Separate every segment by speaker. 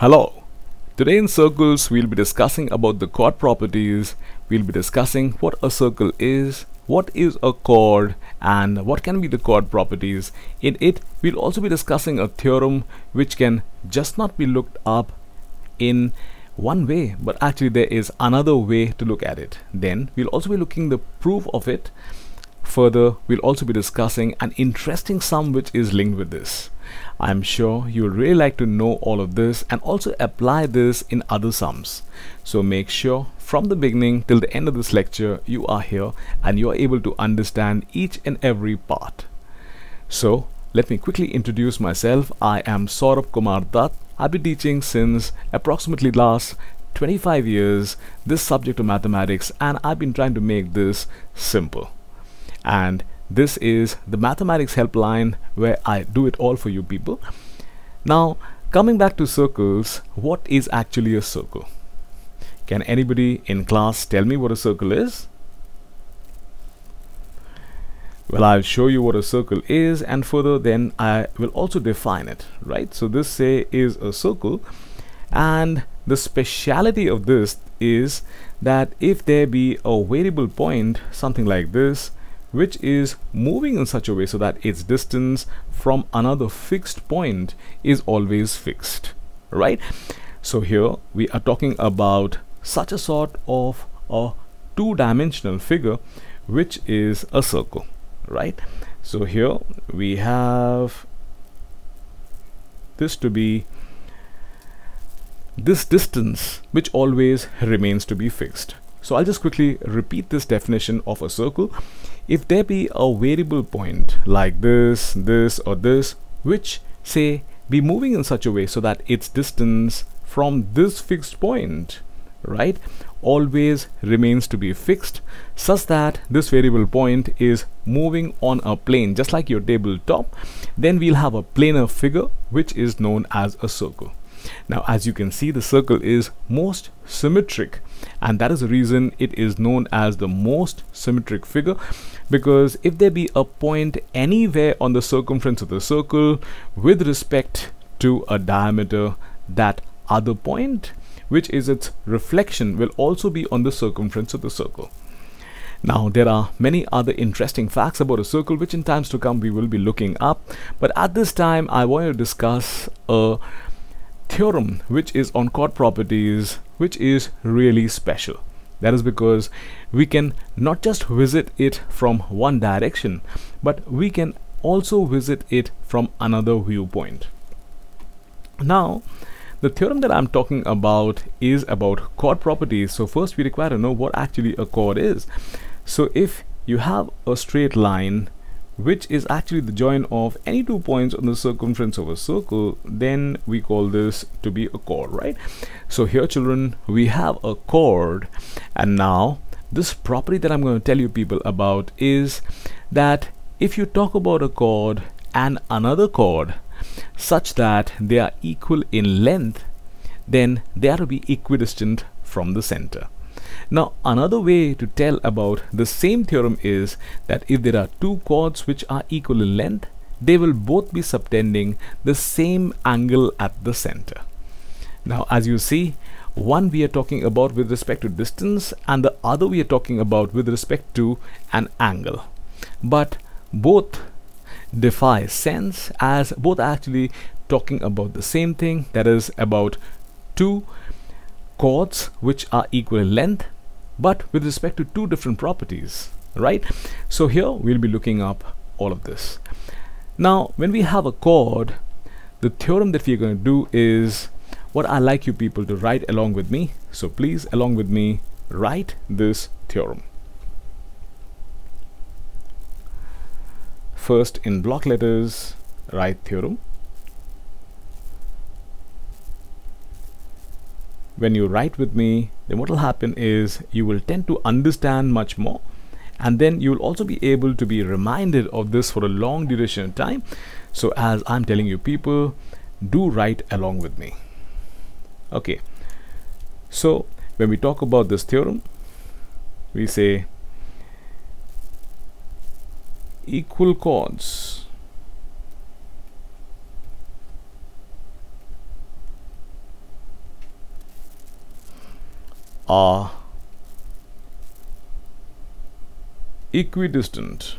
Speaker 1: Hello. Today in circles we'll be discussing about the chord properties. We'll be discussing what a circle is, what is a chord, and what can be the chord properties. In it we'll also be discussing a theorem which can just not be looked up in one way, but actually there is another way to look at it. Then we'll also be looking the proof of it. Further, we'll also be discussing an interesting sum which is linked with this. I'm sure you'll really like to know all of this and also apply this in other sums. So make sure from the beginning till the end of this lecture you are here and you are able to understand each and every part. So let me quickly introduce myself. I am Saurabh Kumar Dutt. I've been teaching since approximately last 25 years this subject of mathematics, and I've been trying to make this simple. And this is the mathematics helpline where I do it all for you people. Now, coming back to circles, what is actually a circle? Can anybody in class tell me what a circle is? Well, I'll show you what a circle is, and further then I will also define it, right? So this say is a circle, and the speciality of this is that if there be a variable point, something like this, which is moving in such a way so that its distance from another fixed point is always fixed, right? So here we are talking about such a sort of a two-dimensional figure which is a circle, right? So here we have this to be this distance which always remains to be fixed. So I'll just quickly repeat this definition of a circle. If there be a variable point like this, this or this, which say be moving in such a way so that its distance from this fixed point, right, always remains to be fixed, such that this variable point is moving on a plane just like your tabletop, then we'll have a planar figure which is known as a circle. Now, as you can see, the circle is most symmetric, and that is the reason it is known as the most symmetric figure, because if there be a point anywhere on the circumference of the circle with respect to a diameter, that other point, which is its reflection, will also be on the circumference of the circle. Now, there are many other interesting facts about a circle which in times to come we will be looking up, but at this time I want to discuss a theorem which is on chord properties, which is really special. That is because we can not just visit it from one direction, but we can also visit it from another viewpoint. Now, the theorem that I'm talking about is about chord properties. So first we require to know what actually a chord is. So if you have a straight line which is actually the join of any 2 points on the circumference of a circle, then we call this to be a chord, right? So here, children, we have a chord, and now this property that I'm going to tell you people about is that if you talk about a chord and another chord such that they are equal in length, then they are to be equidistant from the center. Now, another way to tell about the same theorem is that if there are two chords which are equal in length, they will both be subtending the same angle at the center. Now, as you see, one we are talking about with respect to distance, and the other we are talking about with respect to an angle. But both defy sense, as both are actually talking about the same thing, that is about two chords which are equal in length, but with respect to two different properties, right? So here we'll be looking up all of this. Now, when we have a chord, the theorem that we're going to do is what I like you people to write along with me. So please, along with me, write this theorem. First, in block letters, write theorem. When you write with me, then what will happen is you will tend to understand much more, and then you will also be able to be reminded of this for a long duration of time. So as I'm telling you people, do write along with me. Okay, so when we talk about this theorem, we say equal chords are equidistant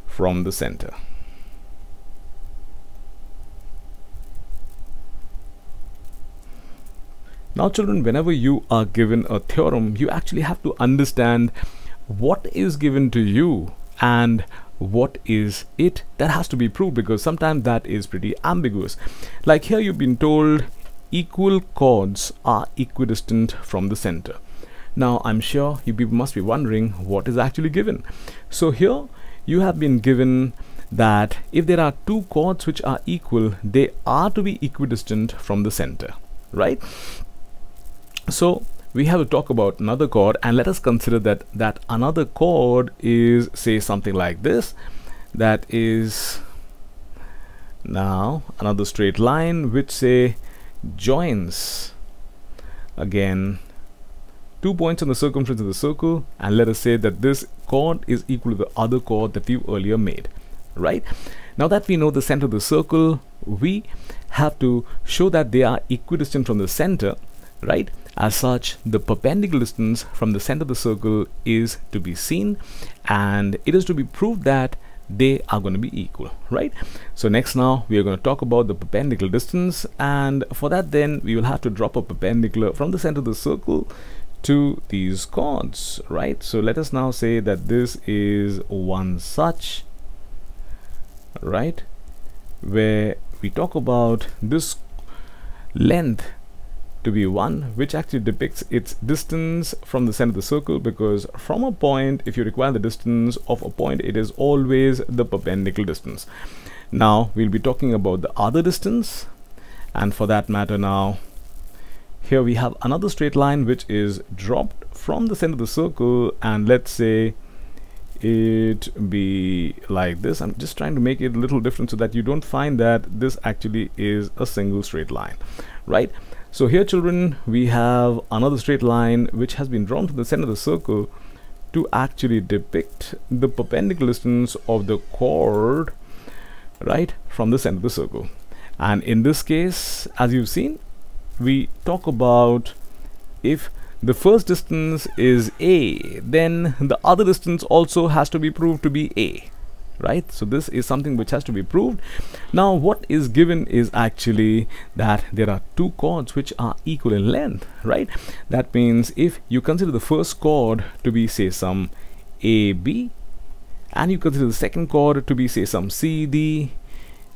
Speaker 1: from the center. Now children, whenever you are given a theorem, you actually have to understand what is given to you and what is it that has to be proved, because sometimes that is pretty ambiguous. Like here you've been told equal chords are equidistant from the center. Now I'm sure you people must be wondering what is actually given. So here you have been given that if there are two chords which are equal, they are to be equidistant from the center, right? So we have to talk about another chord, and let us consider that another chord is, say, something like this. That is now another straight line which, say, joins again 2 points on the circumference of the circle, and let us say that this chord is equal to the other chord that we've earlier made, right? Now that we know the center of the circle, we have to show that they are equidistant from the center, right? As such, the perpendicular distance from the center of the circle is to be seen, and it is to be proved that they are going to be equal, right? So next, now we are going to talk about the perpendicular distance, and for that then we will have to drop a perpendicular from the center of the circle to these chords, right? So let us now say that this is one such, right, where we talk about this length to be 1, which actually depicts its distance from the center of the circle, because from a point, if you require the distance of a point, it is always the perpendicular distance. Now we'll be talking about the other distance, and for that matter, now here we have another straight line which is dropped from the center of the circle, and let's say it be like this. I'm just trying to make it a little different so that you don't find that this actually is a single straight line, right? So here children, we have another straight line which has been drawn to the center of the circle to actually depict the perpendicular distance of the chord, right, from the center of the circle. And in this case, as you've seen, we talk about if the first distance is A, then the other distance also has to be proved to be A, right? So this is something which has to be proved. Now what is given is actually that there are two chords which are equal in length, right? That means if you consider the first chord to be, say, some AB, and you consider the second chord to be, say, some CD,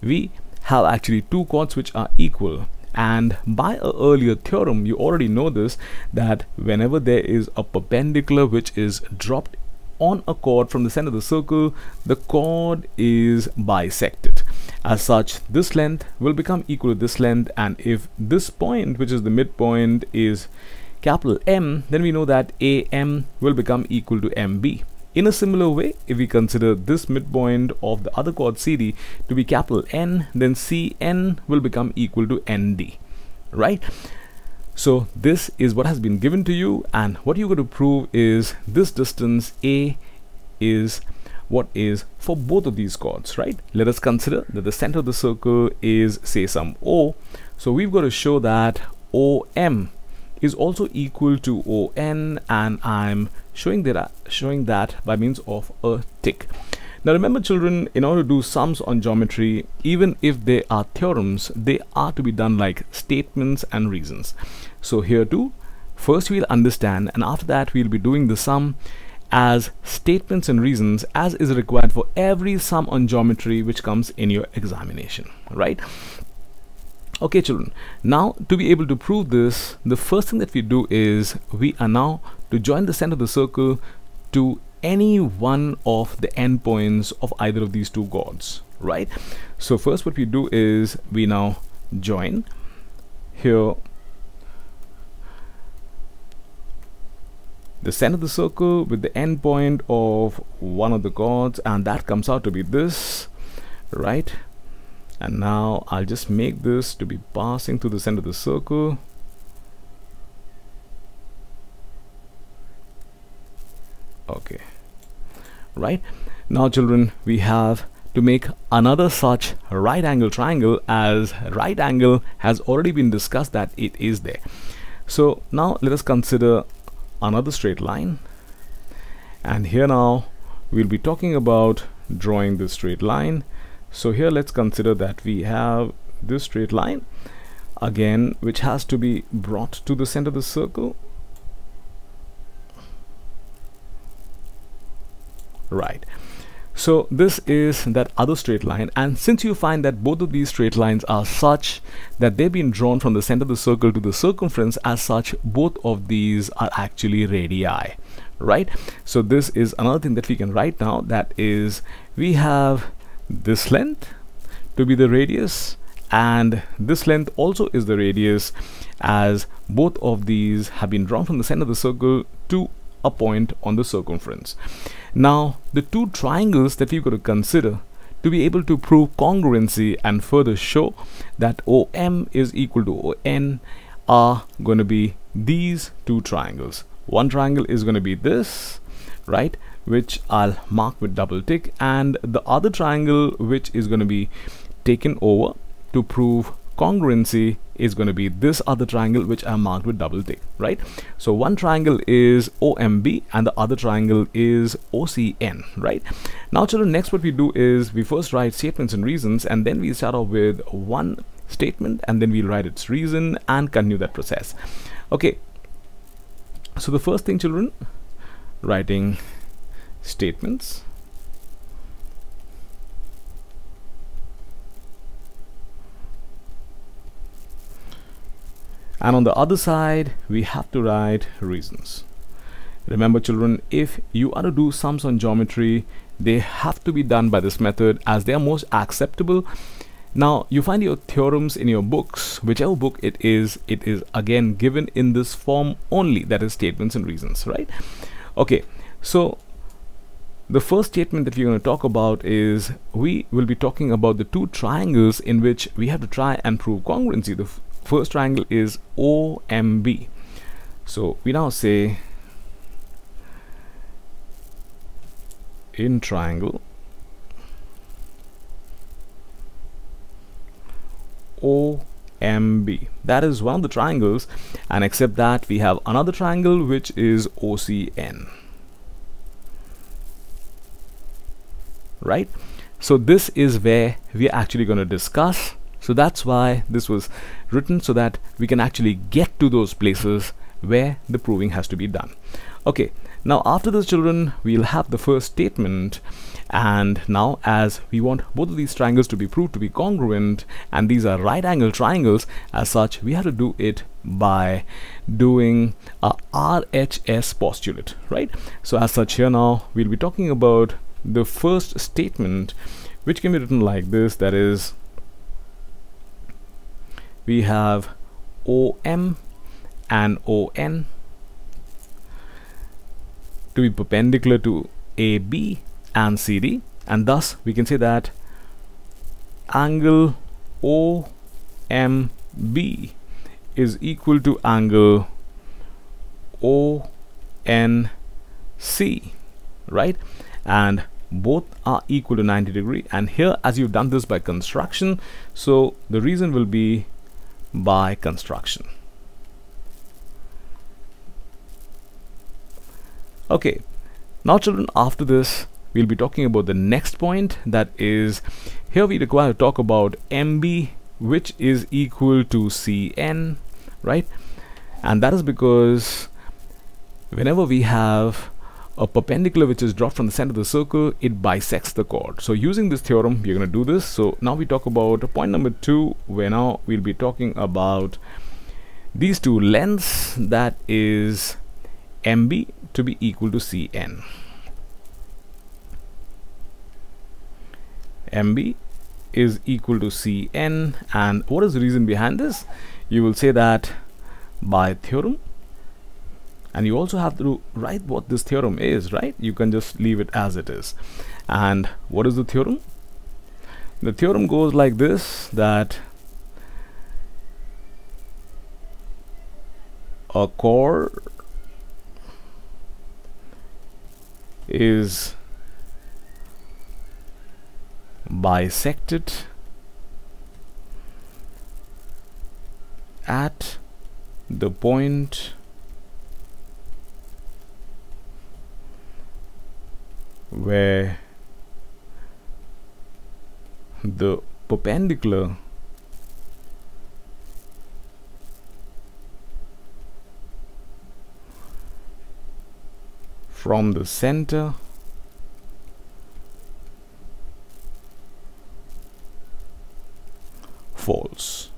Speaker 1: we have actually two chords which are equal. And by an earlier theorem, you already know this, that whenever there is a perpendicular which is dropped on a chord from the center of the circle, the chord is bisected. As such, this length will become equal to this length, and if this point, which is the midpoint, is capital M, then we know that AM will become equal to MB. In a similar way, if we consider this midpoint of the other chord CD to be capital N, then CN will become equal to ND, right? So this is what has been given to you, and what you're going to prove is this distance A is what is for both of these chords, right? Let us consider that the center of the circle is, say, some O. So we've got to show that OM is also equal to ON, and I'm showing that by means of a tick. Now remember children, in order to do sums on geometry, even if they are theorems, they are to be done like statements and reasons. So here too, first we'll understand, and after that we'll be doing the sum as statements and reasons, as is required for every sum on geometry which comes in your examination, right? Okay children, now to be able to prove this, the first thing that we do is we are now to join the center of the circle to any one of the endpoints of either of these two chords, right? So first what we do is we now join here the center of the circle with the endpoint of one of the chords, and that comes out to be this, right? And now I'll just make this to be passing through the center of the circle. Okay, right? Now children, we have to make another such right angle triangle, as right angle has already been discussed that it is there. So now let us consider another straight line, and here now we'll be talking about drawing this straight line. So here let's consider that we have this straight line again, which has to be brought to the center of the circle, right? So this is that other straight line, and since you find that both of these straight lines are such that they've been drawn from the center of the circle to the circumference, as such both of these are actually radii, right? So this is another thing that we can write now, that is we have this length to be the radius, and this length also is the radius, as both of these have been drawn from the center of the circle to a point on the circumference. Now the two triangles that we've got to consider to be able to prove congruency and further show that OM is equal to ON are going to be these two triangles. One triangle is going to be this, right, which I'll mark with double tick, and the other triangle which is going to be taken over to prove congruency is going to be this other triangle which I marked with double tick, right? So one triangle is OMB and the other triangle is OCN, right? Now children, next what we do is we first write statements and reasons, and then we start off with one statement and then we'll write its reason and continue that process. Okay, so the first thing children, writing statements. And on the other side, we have to write reasons. Remember children, if you are to do sums on geometry, they have to be done by this method as they are most acceptable. Now you find your theorems in your books, whichever book it is again given in this form only, that is statements and reasons, right? Okay, so the first statement that we're going to talk about is we will be talking about the two triangles in which we have to try and prove congruency. The first triangle is OMB. So we now say in triangle OMB, that is one of the triangles, and except that we have another triangle which is OCN, right? So this is where we are actually going to discuss. So that's why this was written, so that we can actually get to those places where the proving has to be done. Okay, now after this children, we'll have the first statement, and now as we want both of these triangles to be proved to be congruent, and these are right angle triangles, as such we have to do it by doing a RHS postulate, right? So as such here now we'll be talking about the first statement, which can be written like this, that is we have OM and ON to be perpendicular to AB and CD, and thus we can say that angle OMB is equal to angle ONC, right? And both are equal to 90 degrees, and here as you've done this by construction, so the reason will be by construction. Okay, now children, after this we'll be talking about the next point, that is here we require to talk about MB, which is equal to CN, right? And that is because whenever we have a perpendicular which is dropped from the center of the circle, it bisects the chord. So using this theorem we're going to do this. So now we talk about point number 2, where now we'll be talking about these two lengths, that is MB to be equal to CN. MB is equal to CN, and what is the reason behind this? You will say that by theorem, and you also have to write what this theorem is, right? You can just leave it as it is. And what is the theorem? The theorem goes like this, that a chord is bisected at the point where the perpendicular from the center falls,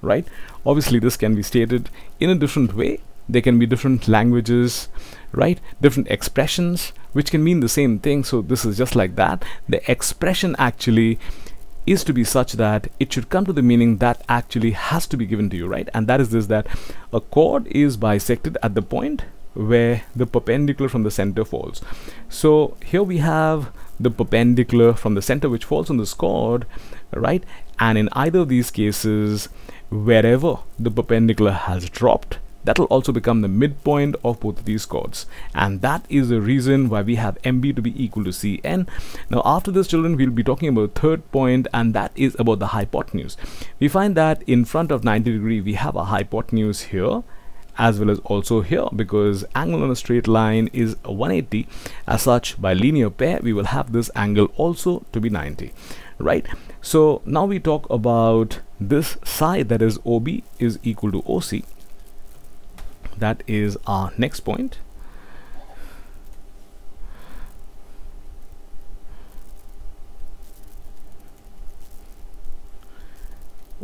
Speaker 1: right? Obviously this can be stated in a different way. There can be different languages, right? Different expressions which can mean the same thing. So this is just like that. The expression actually is to be such that it should come to the meaning that actually has to be given to you, right? And that is this, that a chord is bisected at the point where the perpendicular from the center falls. So here we have the perpendicular from the center which falls on this chord, right? And in either of these cases, wherever the perpendicular has dropped, that will also become the midpoint of both of these chords, and that is the reason why we have MB to be equal to CN. Now after this, children, we'll be talking about a third point, and that is about the hypotenuse. We find that in front of 90 degree we have a hypotenuse here as well as also here, because angle on a straight line is 180. As such, by linear pair we will have this angle also to be 90, right? So now we talk about this side, that is OB is equal to OC. That is our next point.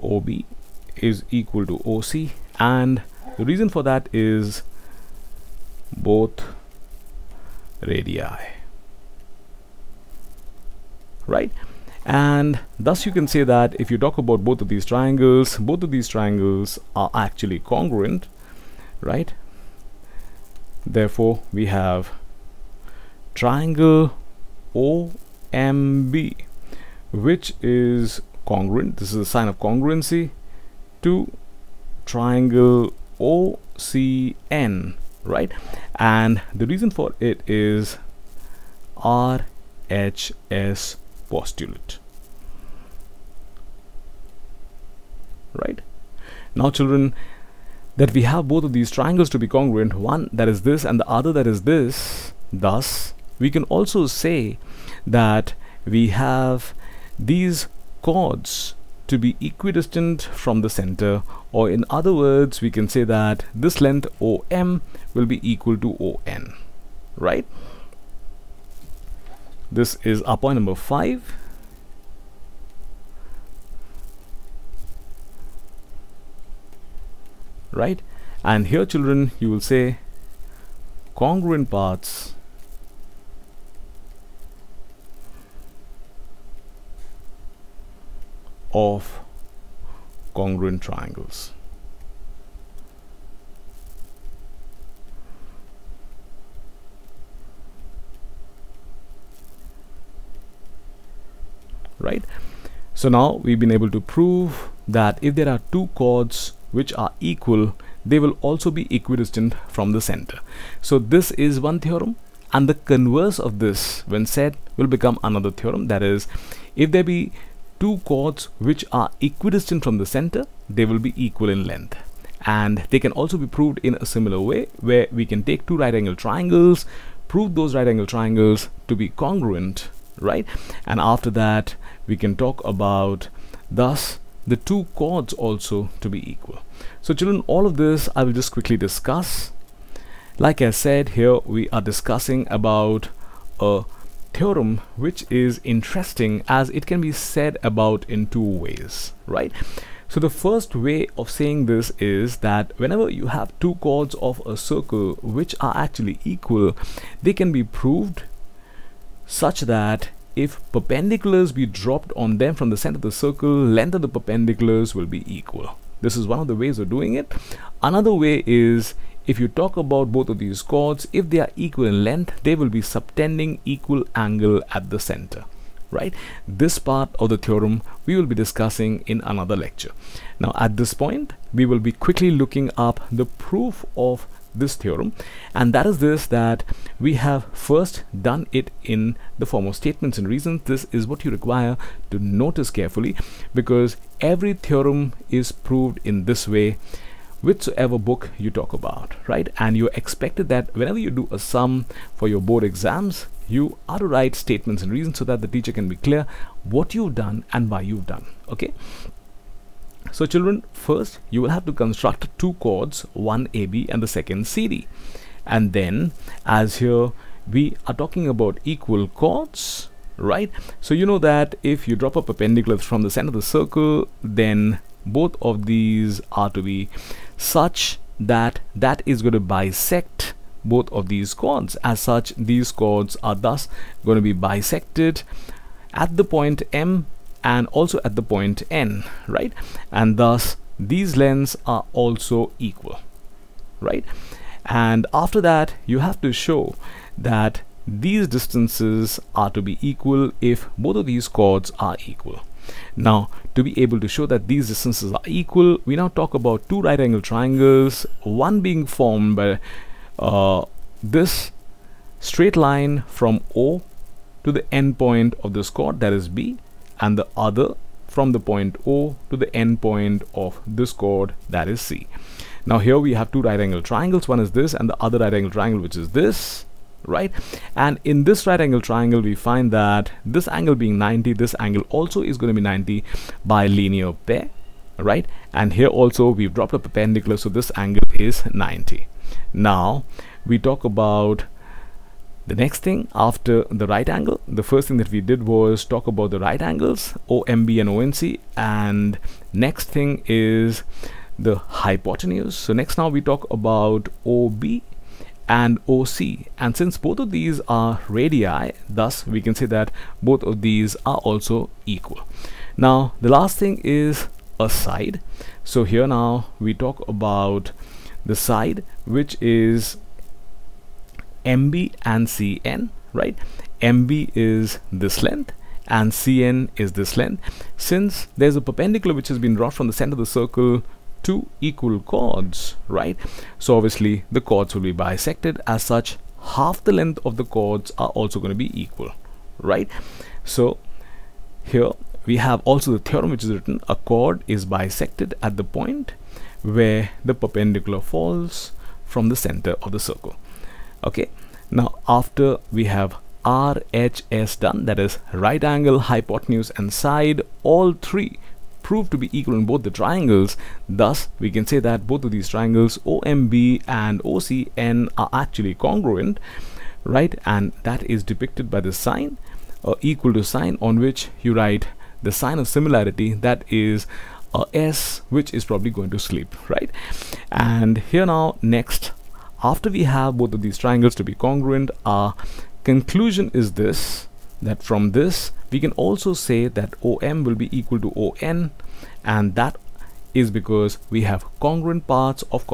Speaker 1: OB is equal to OC, and the reason for that is both radii, right? And thus you can say that if you talk about both of these triangles are actually congruent, right? Therefore we have triangle OMB, which is congruent. This is a sign of congruency to triangle OCN, right? And the reason for it is RHS postulate, right? Now children, that we have both of these triangles to be congruent, one that is this and the other that is this, thus we can also say that we have these chords to be equidistant from the center, or in other words we can say that this length OM will be equal to ON, right? This is our point number 5. Right? And here children, you will say congruent parts of congruent triangles. Right? So now we've been able to prove that if there are two chords which are equal, they will also be equidistant from the center. So this is one theorem, and the converse of this when said will become another theorem. That is, if there be two chords which are equidistant from the center, they will be equal in length. And they can also be proved in a similar way, where we can take two right angle triangles, prove those right angle triangles to be congruent, right? And after that we can talk about thus the two chords also to be equal. So children, all of this I will just quickly discuss. Like I said, here we are discussing about a theorem which is interesting, as it can be said about in two ways, right? So the first way of saying this is that whenever you have two chords of a circle which are actually equal, they can be proved such that if perpendiculars be dropped on them from the center of the circle, length of the perpendiculars will be equal. This is one of the ways of doing it. Another way is, if you talk about both of these chords, if they are equal in length, they will be subtending equal angle at the center, right? This part of the theorem we will be discussing in another lecture. Now at this point we will be quickly looking up the proof of this theorem, and that is this, that we have first done it in the form of statements and reasons. This is what you require to notice carefully, because every theorem is proved in this way whichsoever book you talk about, right? And you're expected that whenever you do a sum for your board exams, you are to write statements and reasons so that the teacher can be clear what you've done and why you've done. Okay, so children, first you will have to construct two chords, one AB and the second CD, and then as here we are talking about equal chords, right? So you know that if you drop a perpendicular from the center of the circle, then both of these are to be such that that is going to bisect both of these chords. As such, these chords are thus going to be bisected at the point M and also at the point N, right? And thus these lengths are also equal, right? And after that, you have to show that these distances are to be equal if both of these chords are equal. Now, to be able to show that these distances are equal, we now talk about two right angle triangles, one being formed by this straight line from O to the end point of this chord, that is B, and the other from the point O to the end point of this chord, that is C. Now here we have two right angle triangles, one is this and the other right angle triangle, which is this, right? And in this right angle triangle we find that this angle being 90, this angle also is going to be 90 by linear pair, right? And here also we've dropped a perpendicular, so this angle is 90. Now we talk about the next thing after the right angle. The first thing that we did was talk about the right angles OMB and ONC, and next thing is the hypotenuse. So next now we talk about OB and OC, and since both of these are radii, thus we can say that both of these are also equal. Now the last thing is a side. So here now we talk about the side, which is MB and CN, right? MB is this length and CN is this length. Since there's a perpendicular which has been drawn from the center of the circle to equal chords, right? So obviously the chords will be bisected. As such, half the length of the chords are also going to be equal, right? So here we have also the theorem which is written: a chord is bisected at the point where the perpendicular falls from the center of the circle. Okay, now after we have RHS done, that is right angle, hypotenuse and side, all three prove to be equal in both the triangles. Thus we can say that both of these triangles OMB and OCN are actually congruent, right? And that is depicted by the sign equal to sign, on which you write the sign of similarity, that is S, which is probably going to sleep, right? And here now next, after we have both of these triangles to be congruent, our conclusion is this, that from this we can also say that OM will be equal to ON, and that is because we have congruent parts of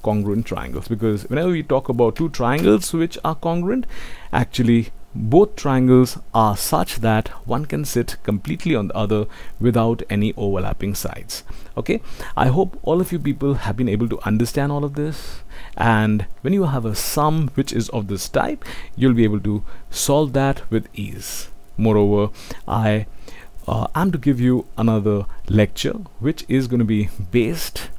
Speaker 1: congruent triangles. Because whenever we talk about two triangles which are congruent, actually both triangles are such that one can sit completely on the other without any overlapping sides. Okay, I hope all of you people have been able to understand all of this, and when you have a sum which is of this type, you'll be able to solve that with ease. Moreover, I am to give you another lecture which is going to be based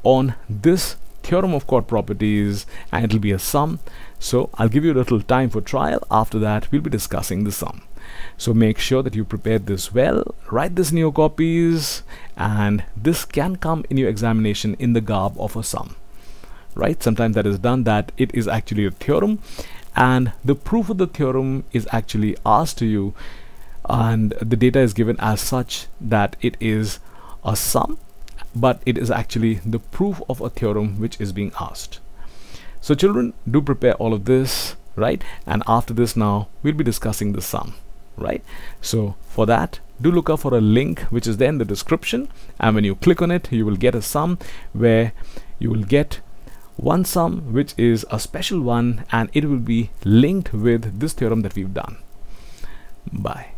Speaker 1: on this theorem of chord properties, and it'll be a sum. So I'll give you a little time for trial. After that we'll be discussing the sum. So make sure that you prepared this well, write this in your copies, and this can come in your examination in the garb of a sum, right? Sometimes that is done, that it is actually a theorem and the proof of the theorem is actually asked to you, and the data is given as such that it is a sum, but it is actually the proof of a theorem which is being asked. So children, do prepare all of this, right? And after this now we'll be discussing the sum, right? So for that, do look out for a link which is there in the description, and when you click on it you will get a sum where you will get one sum which is a special one, and it will be linked with this theorem that we've done. Bye.